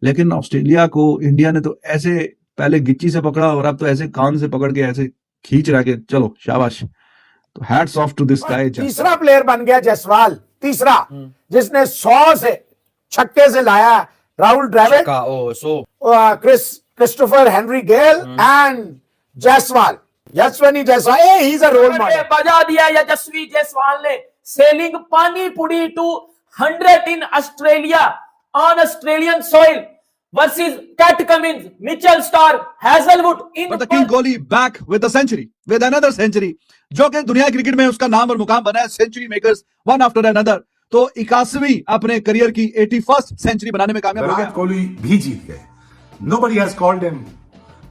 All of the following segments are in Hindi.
लेकिन ऑस्ट्रेलिया को इंडिया ने तो ऐसे पहले गिच्ची से पकड़ा और अब तो ऐसे कान से पकड़ के ऐसे खींच रहा के चलो शाबाश। तो hats off to this guy. तीसरा प्लेयर बन गया जायसवाल, तीसरा जिसने 100 से छक्के से लाया Rahul Dravid, Christopher Henry Gayle and Jaiswal, Yashasvi Jaiswal. He is a role model. बजा दिया यशस्वी जायसवाल ने। Selling pani puri to 100 in Australia on Australian soil versus Cat Cummins, Mitchell Starc, Hazelwood in But the king Kohli back with a century, with another century, जो कि दुनिया क्रिकेट में उसका नाम और मुकाम बना है, century makers one after another. तो 81वीं अपने करियर की 81st सेंचुरी बनाने में कामयाब हो गया। विराट कोहली भी जीत गए। Nobody has called him,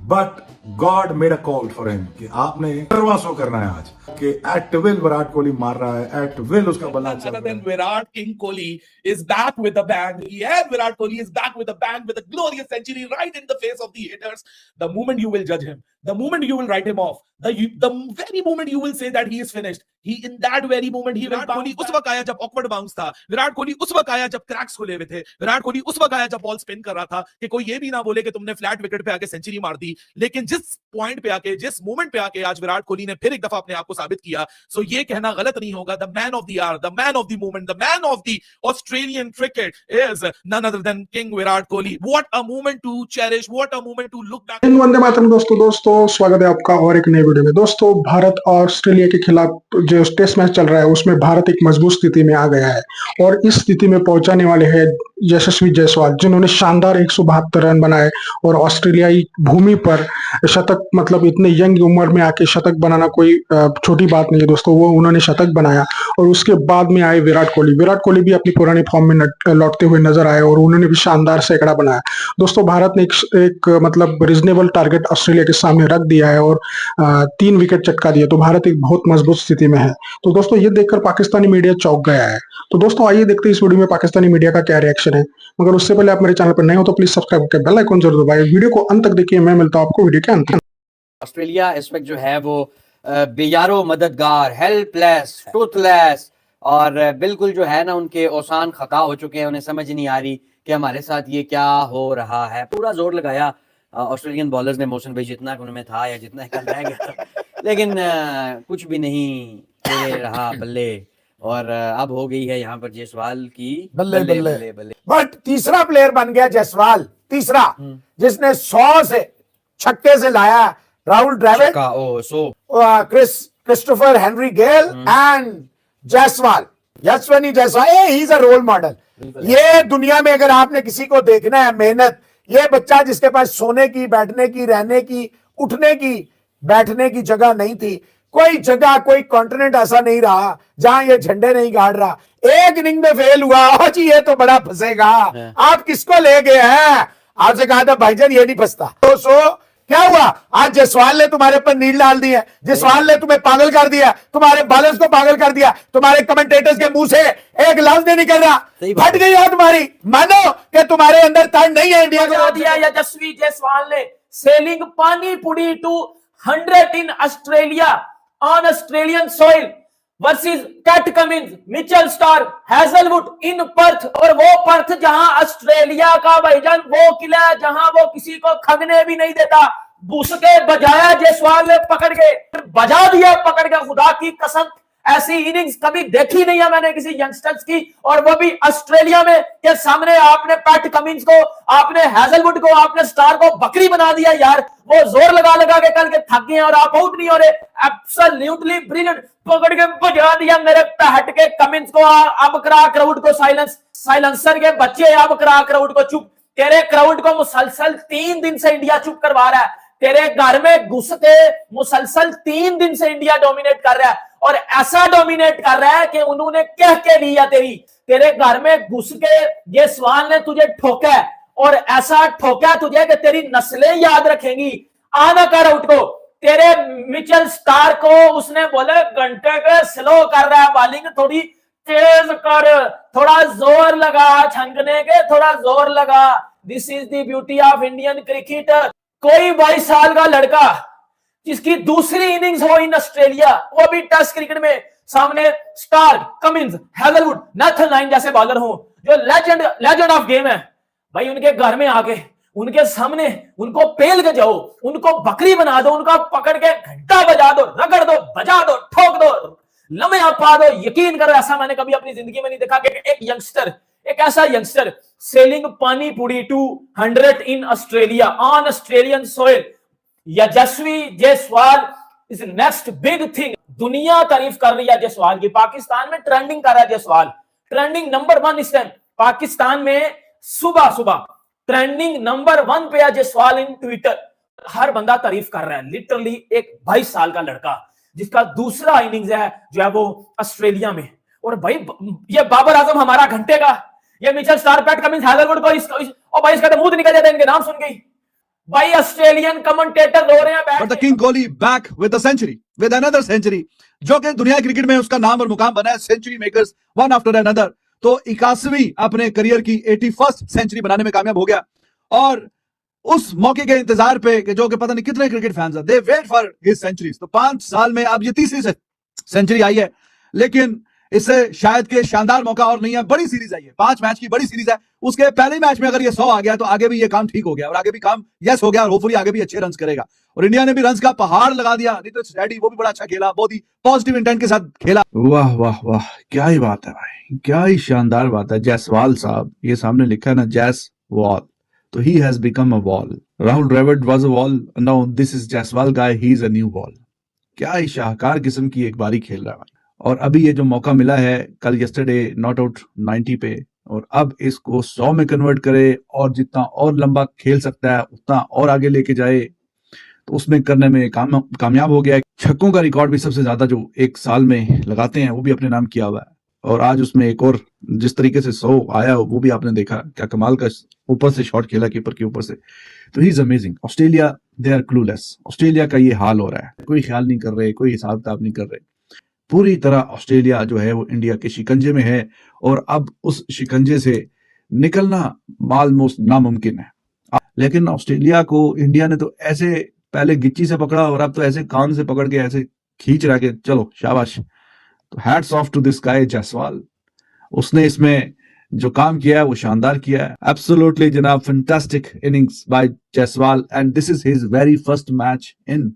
but God made a call for him कि आपने 15वां शो करना है आज, कि at will विराट कोहली मार रहा है, at will उसका बल्ला चल रहा है। Virat King Kohli is back with a bang. Yes, Virat Kohli is back with a bang, with a glorious century right in the face of the haters. The moment you will judge him, the moment you will write him off, the very moment you will say that he is finished, he in that very moment he will bounce. उस वक्त आया जब awkward bounce था। विराट कोहली उस वक्त आया जब क्रैक्स खुले हुए थे। विराट कोहली उस वक्त आया जब बॉल स्पिन कर रहा था कि कोई ये भी ना बोले कि तुमने फ्लैट विकेट पे आके सेंचुरी मार दी। लेकिन जिस पॉइंट पे आके, जिस मोमेंट पे आके आज विराट कोहली ने फिर एक दफा अपने आप को साबित किया, सो ये कहना गलत नहीं होगा, the man of the hour, the man of the moment, the man of the Australian cricket is none other than king Virat Kohli. What a moment to cherish, what a moment to look back. वंदे मातरम दोस्तों स्वागत है आपका और एक नए वीडियो में। दोस्तों भारत और ऑस्ट्रेलिया के खिलाफ जो टेस्ट मैच चल रहा है उसमें भारत एक मजबूत स्थिति में आ गया है और इस स्थिति में पहुंचाने वाले हैं यशस्वी जायसवाल, जिन्होंने शानदार 172 रन बनाए और ऑस्ट्रेलियाई भूमि पर शतक, मतलब इतने यंग उम्र में आके शतक बनाना कोई छोटी बात नहीं है दोस्तों। वो उन्होंने शतक बनाया और उसके बाद में आए विराट कोहली। विराट कोहली भी अपनी पुरानी फॉर्म में लौटते हुए नजर आए और उन्होंने भी शानदार सैकड़ा बनाया। दोस्तों भारत ने एक मतलब रीजनेबल टारगेट ऑस्ट्रेलिया के सामने रख दिया है और 3 विकेट चटका दिया, तो भारत एक बहुत मजबूत स्थिति में है। तो दोस्तों ये देखकर पाकिस्तानी मीडिया चौंक गया है। तो दोस्तों आइए देखते हैं इस वीडियो में पाकिस्तानी मीडिया का क्या रिएक्शन है। मगर उससे पहले आप मेरे चैनल पर नए हो तो प्लीज सब्सक्राइब करके बेल आइकन जरूर दबाइए। वीडियो को अंत तक देखिए, मैं मिलता हूं आपको वीडियो के अंत में। ऑस्ट्रेलिया इस वक्त जो है वो बेयारो मददगार, हेल्पलेस, टूथलेस और बिल्कुल जो है ना उनके औसान खता हो चुके हैं। उन्हें समझ नहीं आ रही कि हमारे साथ ये क्या हो रहा है। पूरा जोर लगाया ऑस्ट्रेलियन बॉलर्स ने, मोशन भाई जितना उनमें था या जितना कल रह गया था, लेकिन कुछ भी नहीं रहा बल्ले। और अब हो गई है यहाँ पर जायसवाल की बल्ले बल्ले बल्ले। बट तीसरा प्लेयर बन गया जायसवाल, तीसरा जिसने 100 से छक्के से लाया Rahul Dravid, Christopher Henry Gayle and Jaiswal, Yashasvi Jaiswal. He is a role model. ये दुनिया में अगर आपने किसी को देखना है मेहनत, ये बच्चा जिसके पास सोने की, बैठने की, रहने की, उठने की, बैठने की जगह नहीं थी, कोई जगह, कोई कॉन्टिनेंट ऐसा नहीं रहा जहां ये झंडे नहीं गाड़ रहा, एक इनिंग में फेल हुआ। जी ये तो बड़ा फंसेगा। आप किसको ले गए हैं? आपसे कहा था भाईजान ये नहीं फंसता। तो क्या हुआ? आज जायसवाल ने तुम्हारे पर नील डाल दी है, जायसवाल ने तुम्हें पागल कर दिया, तुम्हारे बॉलर्स को पागल कर दिया, तुम्हारे कमेंटेटर्स के मुंह से एक लफ्ज नहीं निकल रहा। फट गई है तुम्हारी। मानो कि तुम्हारे अंदर तड़ नहीं है इंडिया को। दिया यशस्वी जायसवाल ने। Selling pani puri to 100 in Australia on Australian soil versus Cat Cummins, Mitchell Starc, Hazlewood in Perth. और वो पर्थ जहां ऑस्ट्रेलिया का भाईजान वो किला है जहां वो किसी को खगने भी नहीं देता। घुस के बजाया जायसवाल ने, पकड़ के बजा दिया, पकड़ के। खुदा की कसम ऐसी इनिंग्स कभी देखी नहीं है मैंने किसी यंगस्टर्स की, और वो भी ऑस्ट्रेलिया में के सामने। आपने पैट कमिंस को, आपने हैजलवुड को, आपने स्टार को बकरी बना दिया यार। वो जोर लगा लगा के कल के थक गए और आप आउट नहीं हो रहे। एब्सोल्युटली ब्रिलियंट, पकड़ के बजा दिया मेरे पैट के कमिंस को। अब करा क्राउड को साइलेंस, साइलेंसर के बच्चे, अब करा क्राउड को चुप। तेरे क्राउड को मुसलसल 3 दिन से इंडिया चुप करवा रहा है। तेरे घर में घुस के मुसलसल 3 दिन से इंडिया डोमिनेट कर रहा है, और ऐसा डोमिनेट कर रहा है कि उन्होंने कह के लिया तेरे घर में घुस के जायसवाल ने तुझे ठोका है, और ऐसा ठोका तुझे कि तेरी नस्लें याद रखेंगी। आना कर आउट को। तेरे मिचेल स्टार्क को उसने बोले घंटे के स्लो कर रहा है बॉलिंग, थोड़ी तेज कर, थोड़ा जोर लगा छंकने के, थोड़ा जोर लगा। This is the beauty of Indian cricket. कोई 22 साल का लड़का जिसकी दूसरी इनिंग्स हो इन ऑस्ट्रेलिया, वो भी टेस्ट क्रिकेट में, सामने Starc, Cummins, Hazlewood, Nathan Lyon जैसे बॉलर हो, जो लेजेंड ऑफ गेम है, भाई उनके घर में आके उनके सामने उनको पेल के जाओ, उनको बकरी बना दो, उनको पकड़ के घंटा बजा दो, रगड़ दो, बजा दो, ठोक दो, लम्हे पा दो। यकीन करो ऐसा मैंने कभी अपनी जिंदगी में नहीं देखा कि एक यंगस्टर, एक ऐसा youngster selling pani puri to 100 in Australia on Australian soil. Yashasvi Jaiswal is next big thing. दुनिया तारीफ कर रही है जायसवाल की, पाकिस्तान में ट्रेंडिंग कर रहा है जायसवाल, ट्रेंडिंग नंबर 1 इस टाइम पाकिस्तान में। सुबह सुबह ट्रेंडिंग नंबर 1 पे है जायसवाल इन ट्विटर। हर बंदा तारीफ कर रहा है। लिटरली एक 22 साल का लड़का जिसका दूसरा इनिंग्स है जो है वो ऑस्ट्रेलिया में। और भाई ये बाबर आजम हमारा घंटे का, ये Mitchell Starc, PAT Cummins, Hazlewood को और भाई इसका तो मुंह निकल जाता है इनके नाम सुन के ही। भाई ऑस्ट्रेलियन कमेंटेटर रो रहे हैं But the King Kohli back with a century, with another century, जो कि दुनिया क्रिकेट में उसका नाम और मुकाम बना है, century makers one after another. तो 81वीं अपने करियर की 81st सेंचुरी बनाने में कामयाब हो गया। और उस मौके के इंतजार पे कि जो कि पता नहीं कितने क्रिकेट फैंस हैं, दे वेट फॉर हिज सेंचुरीज। तो 5 साल में अब ये तीसरी सेंचुरी आई है, लेकिन इससे शायद के शानदार मौका और नहीं है। बड़ी सीरीज है ये, 5 मैच की बड़ी सीरीज है। उसके पहले मैच में अगर ये 100 आ गया तो आगे भी ये काम ठीक हो गया और आगे भी काम यस हो गया और होपफुली आगे भी अच्छे रन्स करेगा। और इंडिया ने भी रन्स का पहाड़ लगा दिया। नीतीश रेड्डी वो भी बड़ा अच्छा खेला, बहुत ही पॉजिटिव इंटेंट के साथ खेला। वाह वाह वाह, क्या ही बात है भाई, क्या ही शानदार बात है। जायसवाल साहब, ये सामने लिखा है ना जैस वॉल, तो he has become a wall. Rahul Dravid was a wall, now this is Jaiswal guy, he is a new wall. क्या ही शाहकार किस्म की एक बारी खेल रहा है भाई। और अभी ये जो मौका मिला है कल यस्टरडे नॉट आउट 90 पे, और अब इसको 100 में कन्वर्ट करे और जितना और लंबा खेल सकता है उतना और आगे लेके जाए, तो उसमें करने में कामयाब हो गया है। छक्कों का रिकॉर्ड भी सबसे ज्यादा जो एक साल में लगाते हैं वो भी अपने नाम किया हुआ है। और आज उसमें एक और जिस तरीके से 100 आया वो भी आपने देखा, क्या कमाल का ऊपर से शॉट खेला कीपर के ऊपर से। तो he is amazing. Australia they are clueless. Australia का ये हाल हो रहा है, कोई ख्याल नहीं कर रहे, कोई हिसाब किताब नहीं कर रहे। पूरी तरह ऑस्ट्रेलिया जो है वो इंडिया के शिकंजे में है और अब उस शिकंजे से निकलना ऑलमोस्ट नामुमकिन है। लेकिन ऑस्ट्रेलिया को इंडिया ने तो ऐसे पहले गिच्ची से पकड़ा और अब तो ऐसे कान से पकड़ के ऐसे खींच रहा के चलो शाबाश। तो hats off to this guy Jaiswal. उसने इसमें जो काम किया है वो शानदार किया है। एब्सोल्युटली जनाब, fantastic innings bye Jaiswal and this is his very first match in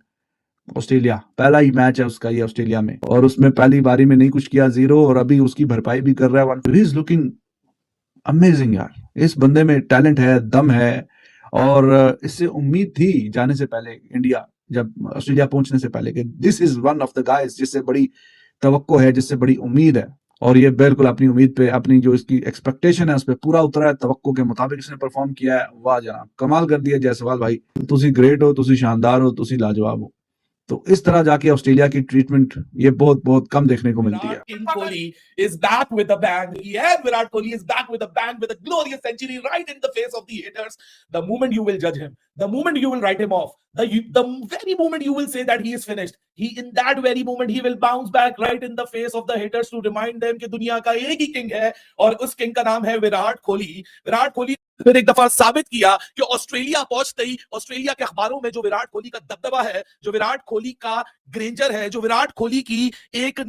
Australia. पहला ही मैच है उसका ये ऑस्ट्रेलिया में, और उसमें पहली बारी में नहीं कुछ किया, 0, और अभी उसकी भरपाई भी कर रहा है 1। ही इज लुकिंग अमेजिंग यार। इस बंदे में टैलेंट है, दम है, और इससे उम्मीद थी जाने से पहले इंडिया, जब ऑस्ट्रेलिया पहुंचने से पहले, कि this is one of the guys जिससे बड़ी तवक्को है, जिससे बड़ी उम्मीद है। और ये बिल्कुल अपनी उम्मीद पे, अपनी जो इसकी एक्सपेक्टेशन है उस पर पूरा उतरा है, तवक्को के मुताबिक इसने परफॉर्म किया है। वाह जनाब, कमाल कर दिया जायसवाल भाई। तुसी ग्रेट हो, तुसी शानदार हो, तुसी लाजवाब हो। तो इस तरह जाके ऑस्ट्रेलिया की ट्रीटमेंट ये बहुत बहुत कम देखने को मिलती है। King Kohli is back with a bang. Yes, Virat Kohli is back with a bang, with a glorious century right in the face of the haters. The moment you will judge him, the moment you will write him off, the very moment you will say that he is finished, in that very moment he will bounce back right in the face of the haters to remind them कि दुनिया का एक ही किंग है और उस किंग का नाम है विराट कोहली। विराट कोहली फिर एक दफा साबित किया कि ऑस्ट्रेलिया पहुंचते ही ऑस्ट्रेलिया के अखबारों में जो विराट कोहली का दबदबा है, जो विराट कोहली का ग्रेंजर है, जो विराट कोहली की एक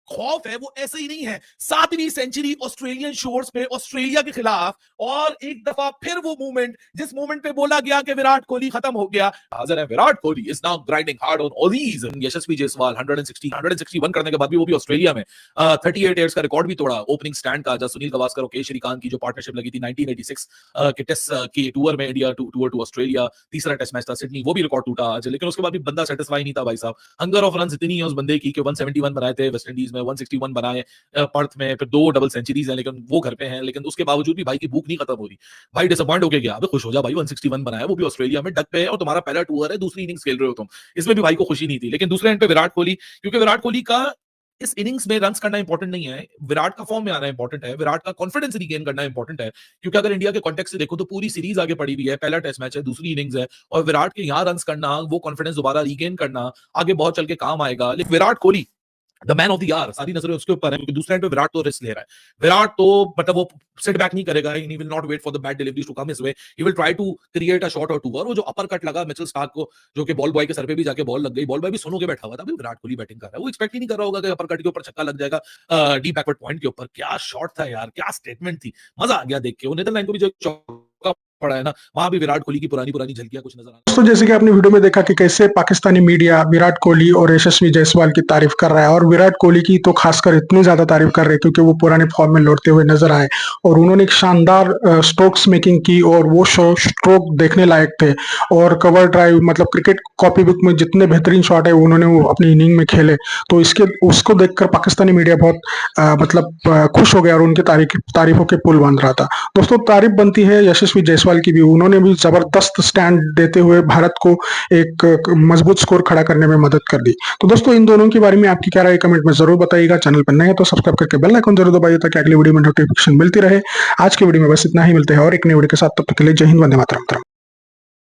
खौफ है, वो ऐसे ही नहीं है। 7वीं सेंचुरी ऑस्ट्रेलियन शोर्स पे ऑस्ट्रेलिया के खिलाफ, और एक दफा फिर वो मूवमेंट, जिस मूवमेंट पे बोला गया कि विराट कोहली खत्म हो गया, हाजिर है Virat Kohli is now grinding hard on ollies. Yashasvi Jaiswal 161 करने के बाद भी वो भी ऑस्ट्रेलिया में 38 इयर्स का रिकॉर्ड भी तोड़ा ओपनिंग स्टैंड का, जब सुनील गावस्कर और के श्रीकांत की जो पार्टनरशिप लगी थी 1986 के टेस्ट के टूर में, इंडिया टूर टू ऑस्ट्रेलिया, तीसरा टेस्ट मैच था सिडनी, वो भी रिकॉर्ड टूटा आज। लेकिन उसके बाद भी बंदा सेटिस्फाई नहीं था भाई साहब। हंगर ऑफ रन इतनी है उस बंदे की कि 171 बनाए थे वेस्ट इंडीज में, 161 बनाए पर्थ में, फिर 2 डबल सेंचुरीज हैं, लेकिन वो घर पे हैं। लेकिन उसके बावजूद भी भाई की भूख नहीं खत्म हो रही। भाई डिसअपॉइंट होके गया, अबे खुश हो जा भाई, 161 बनाया, वो भी ऑस्ट्रेलिया में डक पे है, और तुम्हारा पहला टूर है, दूसरी इनिंग्स खेल रहे हो तुम, इसमें भी भाई को खुशी नहीं थी। लेकिन दूसरे एंड पे विराट कोहली, क्योंकि विराट कोहली का इस इनिंग्स में रन्स करना इंपॉर्टेंट नहीं है, विराट का फॉर्म में आना इंपॉर्टेंट है, विराट का कॉन्फिडेंस रिगेन करना इंपॉर्टेंट है। क्योंकि अगर इंडिया के कॉन्टेक्स्ट से देखो तो पूरी सीरीज आगे पड़ी हुई है, पहला टेस्ट मैच है, दूसरी इनिंग्स है, और विराट के यहाँ रन्स करना, वो कॉन्फिडेंस दोबारा रिगेन करना आगे बहुत चल के काम आएगा। लेकिन Virat Kohli the man of the year, सारी नजरें उसके ऊपर है, क्योंकि दूसरे एंड पे विराट तो रिस्क ले रहा है। विराट तो मतलब वो सेट बैक नहीं करेगा, he will not wait for the bad deliveries to come his way, he will try to create a shot or two. और वो जो अपर कट लगा मिचेल स्टार्क को, जो कि बॉल बॉय के सर पे भी जाके बॉल लग गई, बॉल बॉय भी सुनो के बैठा हुआ था, अभी विराट कोहली बैटिंग कर रहा है, वो एक्सपेक्ट ही नहीं कर रहा होगा कि अपर कट के ऊपर छक्का लग जाएगा डीप बैकवर्ड पॉइंट के ऊपर। क्या शॉट था यार, क्या स्टेटमेंट थी, मजा आ गया देख के। वो नीदरलैंड को भी जो चौका पड़ा है ना, वहां भी विराट कोहली की पुरानी झलकियां कुछ नजर आ रही। दोस्तों जैसे कि आपने वीडियो में देखा कि कैसे पाकिस्तानी मीडिया विराट कोहली और यशस्वी जायसवाल की तारीफ कर रहा है, और विराट कोहली की तो खासकर इतनी ज्यादा तारीफ कर रहे हैं क्योंकि वो पुराने फॉर्म में लौटते हुए नजर आए और उन्होंने एक शानदार स्ट्रोक्स मेकिंग की और वो स्ट्रोक देखने लायक थे। और कवर ड्राइव मतलब क्रिकेट कॉपी बुक में जितने बेहतरीन शॉट है उन्होंने वो अपनी इनिंग में खेले, तो उसको देखकर पाकिस्तानी मीडिया बहुत खुश हो गया और उनके तारीफों के पुल बांध रहा था। दोस्तों तारीफ बनती है यशस्वी जायसवाल की भी, उन्होंने भी जबरदस्त स्टैंड देते हुए भारत को एक मजबूत स्कोर खड़ा करने में मदद कर दी। तो दोस्तों इन दोनों के बारे में आपकी क्या राय कमेंट में जरूर बताइएगा। चैनल पर नए हैं तो सब्सक्राइब करके बेल आइकन जरूर दबाइए ताकि अगली वीडियो में नोटिफिकेशन मिलती रहे। आज के वीडियो में बस इतना ही, मिलते हैं और एक नई वीडियो के साथ, तब तक के लिए जय हिंद, वंदे मातरम।